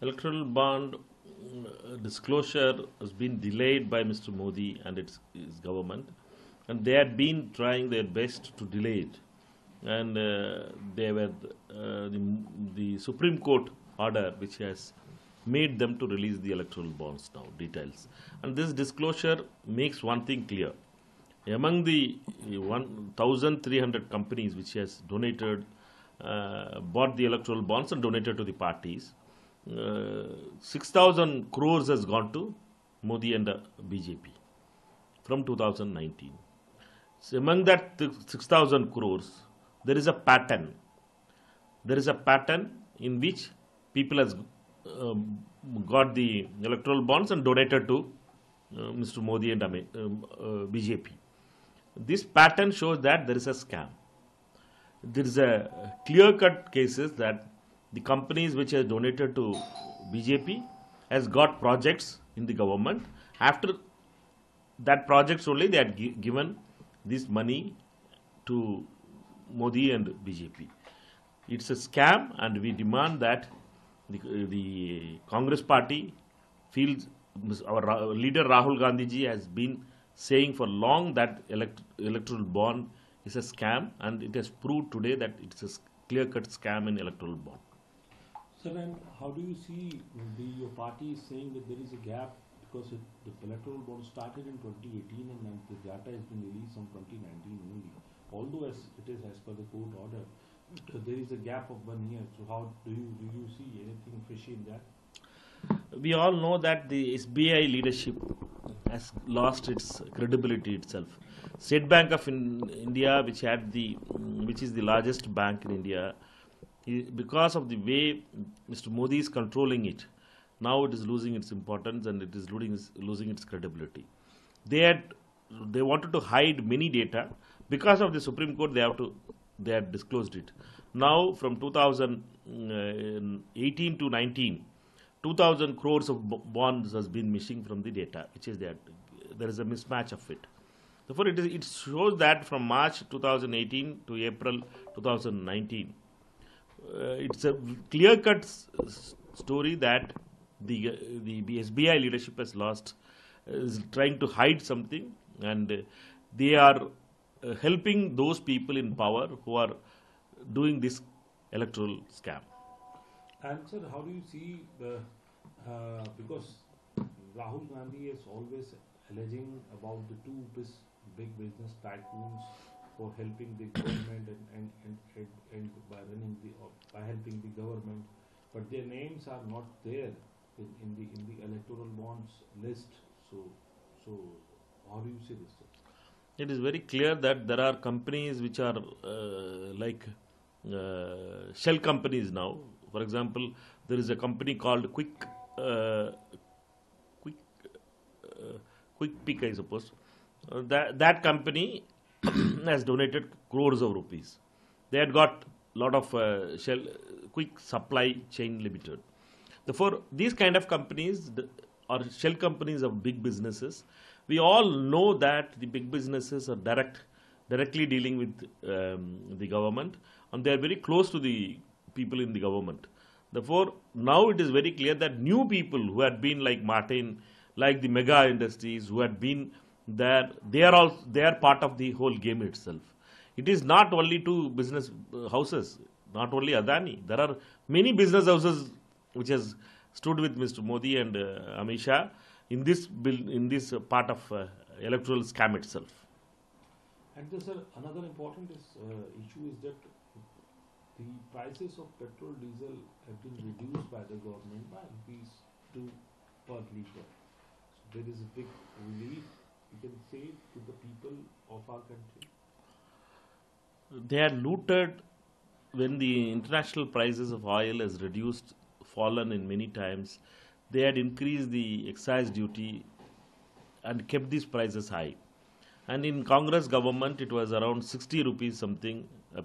Electoral bond disclosure has been delayed by Mr. Modi and his government, and they had been trying their best to delay it. And they were the Supreme Court order, which has made them to release the electoral bonds now, details. And this disclosure makes one thing clear. Among the 1,300 companies which has donated, bought the electoral bonds and donated to the parties, 6,000 crores has gone to Modi and BJP from 2019. So among that 6,000 crores, there is a pattern. There is a pattern in which people has got the electoral bonds and donated to Mr. Modi and BJP. This pattern shows that there is a scam. There is a clear-cut cases that the companies which have donated to BJP has got projects in the government. After that projects only, they had given this money to Modi and BJP. It's a scam, and we demand that the Congress party feels. Our leader Rahul Gandhi ji has been saying for long that electoral bond is a scam, and it has proved today that it's a clear-cut scam in electoral bond. Sir, and how do you see your party is saying that there is a gap because the electoral bond started in 2018 and then the data has been released from 2019 only. Although it is as per the court order, there is a gap of 1 year. So how do you see anything fishy in that? We all know that the SBI leadership has lost its credibility itself. State Bank of India, which is the largest bank in India, because of the way Mr. Modi is controlling it, now it is losing its importance and it is losing its credibility. They wanted to hide many data. Because of the Supreme Court, they had disclosed it. Now, from 2018 to 19, 2,000 crores of bonds has been missing from the data, which is that there is a mismatch of it. Therefore, it shows that from March 2018 to April 2019, it's a clear-cut story that the SBI leadership has lost, is trying to hide something, and they are helping those people in power who are doing this electoral scam. And sir, how do you see because Rahul Gandhi is always alleging about the two big business tycoons for helping the government and by helping the government, but their names are not there in the electoral bonds list. So how do you see this, sir? It is very clear that there are companies which are shell companies now. For example, there is a company called Quick Pick, I suppose. That company has donated crores of rupees. They had got a lot of Quick Supply Chain Limited. Therefore, these kind of companies are shell companies of big businesses. We all know that the big businesses are directly dealing with the government, and they are very close to the people in the government. Therefore, now it is very clear that new people who had been like Martin, like the mega industries who had been there, they are part of the whole game itself. It is not only two business houses, not only Adani. There are many business houses which has stood with Mr. Modi and Amit Shah in this part of electoral scam itself. And sir, another important issue is that the prices of petrol, diesel have been reduced by the government by ₹2 per litre. So there is a big relief, you can say, to the people of our country. They are looted when the international prices of oil has fallen in many times. They had increased the excise duty and kept these prices high. And in Congress government, it was around 60 rupees something a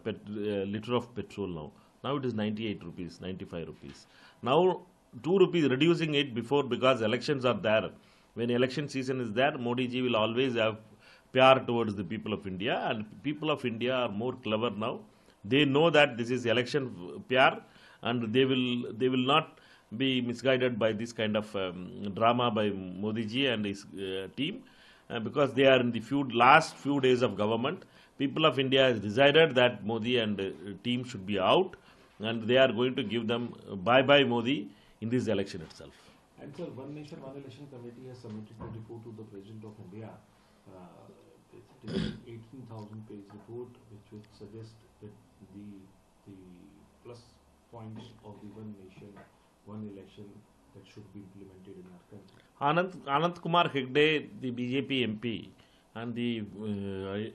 liter of petrol now. Now it is 98 rupees, 95 rupees. Now 2 rupees reducing it before, because elections are there. When election season is there, Modi ji will always have pyar towards the people of India, and people of India are more clever now. They know that this is election pyar, and they will not be misguided by this kind of drama by Modi ji and his team, because they are in the last few days of government. People of India has decided that Modi and team should be out, and they are going to give them bye-bye Modi in this election itself. And sir, One Nation, One Election Committee has submitted a report to the President of India. It is an 18,000-page report which would suggest that the plus points of the One Nation, One Election that should be implemented in our country. Anant Kumar Hegde, the BJP MP and the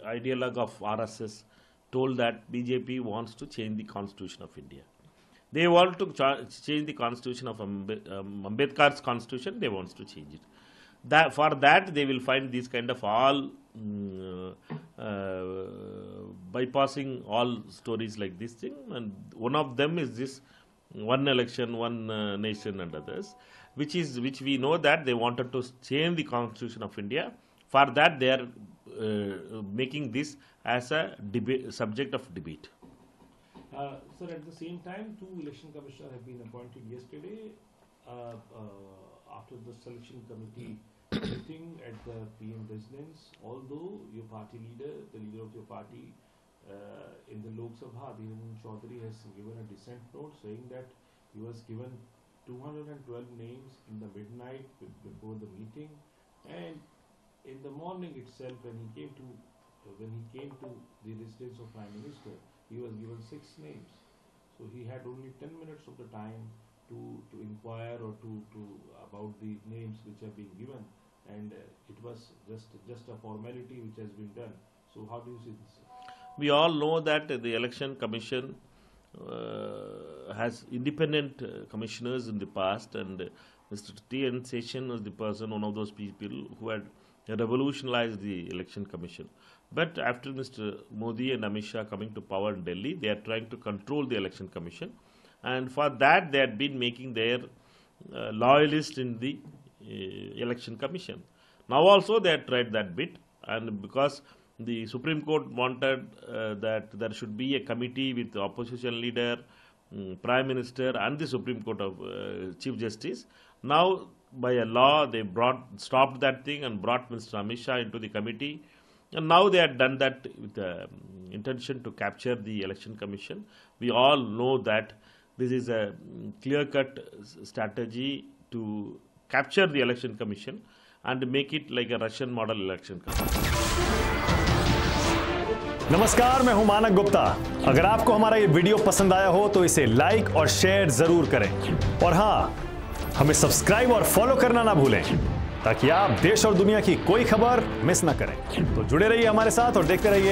ideologue of RSS, told that BJP wants to change the constitution of India. They want to change the constitution of Ambedkar's constitution. They want to change it. For that, they will find these kind of all bypassing all stories like this thing. And one of them is this one election, one nation and others, which we know that they wanted to change the constitution of India. For that, they are making this as a subject of debate. Sir, at the same time, 2 election commissioners have been appointed yesterday after the selection committee meeting at the PM residence. Although your party leader, the leader of your party in the Lok Sabha, News24 Chaudhary, has given a dissent note saying that he was given 212 names in the midnight before the meeting, and in the morning itself, when he came to the residence of Prime Minister, he was given 6 names. So he had only 10 minutes of the time to inquire or to about the names which have been given, and it was just a formality which has been done. So how do you see this? We all know that the Election Commission has independent commissioners in the past, and Mr. T.N. Session was the person, one of those people who had revolutionized the Election Commission. But after Mr. Modi and Amit Shah coming to power in Delhi, they are trying to control the Election Commission, and for that they had been making their loyalists in the Election Commission. Now also they had tried that bit, and because the Supreme Court wanted that there should be a committee with the opposition leader, Prime Minister and the Supreme Court of Chief Justice. Now by a law they stopped that thing and brought Mr. Amit Shah into the committee, and now they had done that with the intention to capture the Election Commission. We all know that this is a clear-cut strategy to capture the Election Commission and make it like a Russian model election commission. नमस्कार, मैं हूं मानक गुप्ता। अगर आपको हमारा ये video पसंद आया हो तो इसे लाइक और शेयर जरूर करें, और हां, हमें सब्सक्राइब और फॉलो करना ना भूलें ताकि आप देश और दुनिया की कोई खबर मिस ना करें। तो जुड़े रहिए हमारे साथ और देखते रहिए